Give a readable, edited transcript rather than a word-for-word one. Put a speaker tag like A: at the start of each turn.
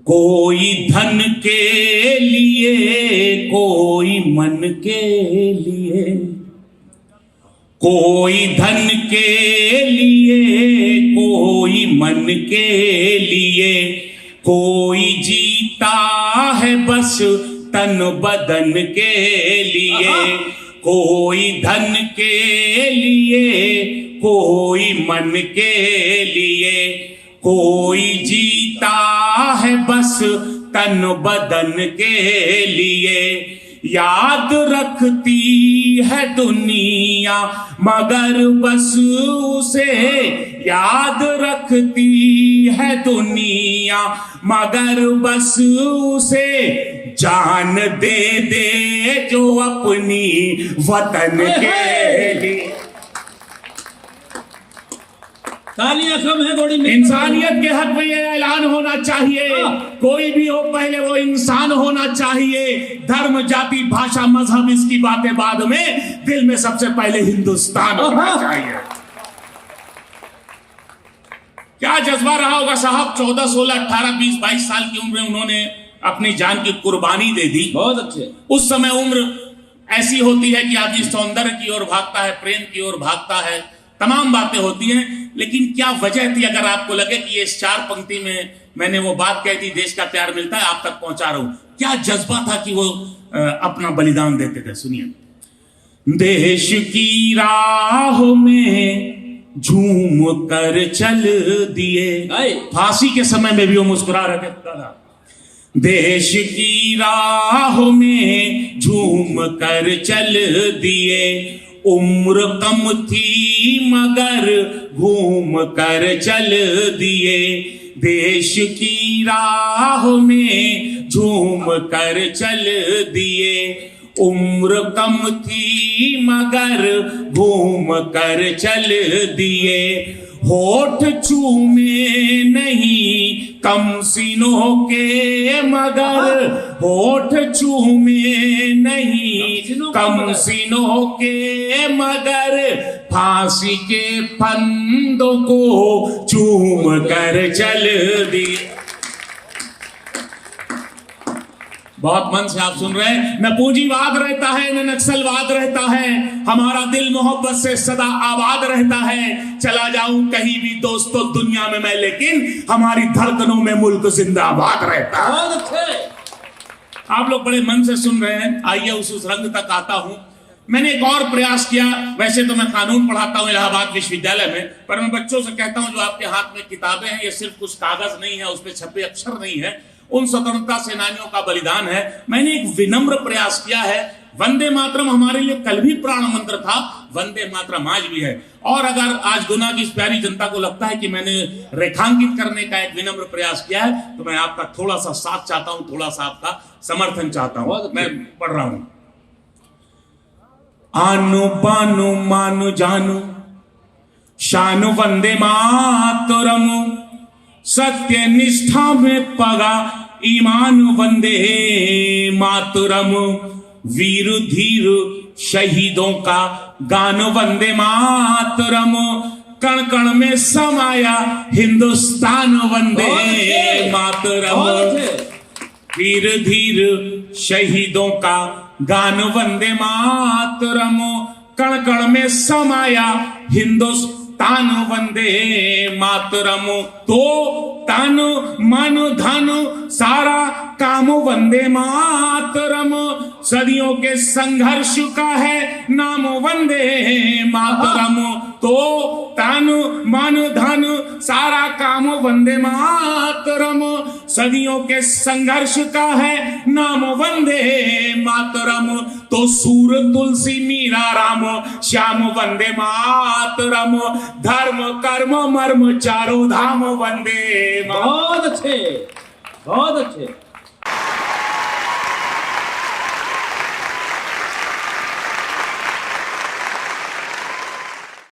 A: कोई धन के लिए, कोई मन के लिए, कोई धन के लिए, कोई मन के लिए, कोई जीता है बस तन बदन के लिए। कोई धन के लिए, कोई मन के लिए, कोई जीता है बस तन बदन के लिए। याद रखती है दुनिया मगर बस उसे, याद रखती है दुनिया मगर बस उसे, जान दे दे जो अपनी वतन के लिए।
B: तालियां कम है थोड़ी।
A: इंसानियत के हक में ये ऐलान होना चाहिए, कोई भी हो पहले वो इंसान होना चाहिए। धर्म जाति भाषा मजहब इसकी बातें बाद में, दिल में सबसे पहले हिंदुस्तान होना चाहिए। क्या जज्बा रहा होगा साहब, 14, 16, 18, 20, 22 साल की उम्र में उन्होंने अपनी जान की कुर्बानी दे दी।
B: बहुत अच्छे।
A: उस समय उम्र ऐसी होती है कि आदमी सौंदर्य की ओर भागता है, प्रेम की ओर भागता है, तमाम बातें होती हैं। लेकिन क्या वजह थी, अगर आपको लगे कि ये इस 4 पंक्ति में मैंने वो बात कही थी, देश का प्यार मिलता है, आप तक पहुंचा रहा हूं। क्या जज्बा था कि वो अपना बलिदान देते थे, सुनिए। देश की राह में झूम कर चल दिए, फांसी के समय में भी वो मुस्कुरा रहे थे दादा। देश की राह में झूम कर चल दिए, उम्र कम थी मगर घूम कर चल दिए। देश की राह में झूम कर चल दिए, उम्र कम थी मगर घूम कर चल दिए। होठ चूमे नहीं कम सीनों के मगर, होठ चूमे नहीं कम सीनों के मगर, फांसी के फंदों को चूम कर चल दिए। बहुत मन से आप सुन रहे हैं। न पूंजीवाद रहता है, न नक्सलवाद रहता है, हमारा दिल मोहब्बत से सदा आबाद रहता है। चला जाऊं कहीं भी दोस्तों दुनिया में मैं, लेकिन हमारी धड़कनों में मुल्क जिंदाबाद रहता है।
B: बहुत अच्छे।
A: आप लोग बड़े मन से सुन रहे हैं। आइए उस रंग तक आता हूं। मैंने एक और प्रयास किया। वैसे तो मैं कानून पढ़ाता हूं इलाहाबाद विश्वविद्यालय में, पर मैं बच्चों से कहता हूं जो आपके हाथ में किताबें हैं, ये सिर्फ कुछ कागज नहीं है, उस पर छपे अक्षर नहीं है, उन स्वतंत्रता सेनानियों का बलिदान है। मैंने एक विनम्र प्रयास किया है। वंदे मातरम हमारे लिए कल भी प्राण मंत्र था, वंदे मातरम आज भी है। और अगर आज गुना की इस प्यारी जनता को लगता है कि मैंने रेखांकित करने का एक विनम्र प्रयास किया है, तो मैं आपका थोड़ा सा साथ चाहता हूं, थोड़ा सा आपका समर्थन चाहता हूं। मैं पढ़ रहा हूं। आनु बानु मानु जानू शानु वंदे मातरम, सत्य निष्ठा में पगा ईमान वंदे मातरम। वीर धीर शहीदों का गान वंदे मातरम, कण कण में समाया हिंदुस्तान वंदे मातरम। वीर धीर शहीदों का गान वंदे मातरम, कण कण में समाया हिंदुस्तान वंदे मातरम। तो तन मन धन सारा काम वंदे मातरम, सदियों के संघर्ष का है नाम वंदे मातरम। तो तन मन धन सारा काम वंदे मातरम, सदियों के संघर्ष का है नाम वंदे मातरम। तो सूर तुलसी मीरा राम श्याम वंदे मातरम, धर्म कर्म मर्म चारों धाम वंदे।
B: बहुत अच्छे, बहुत अच्छे।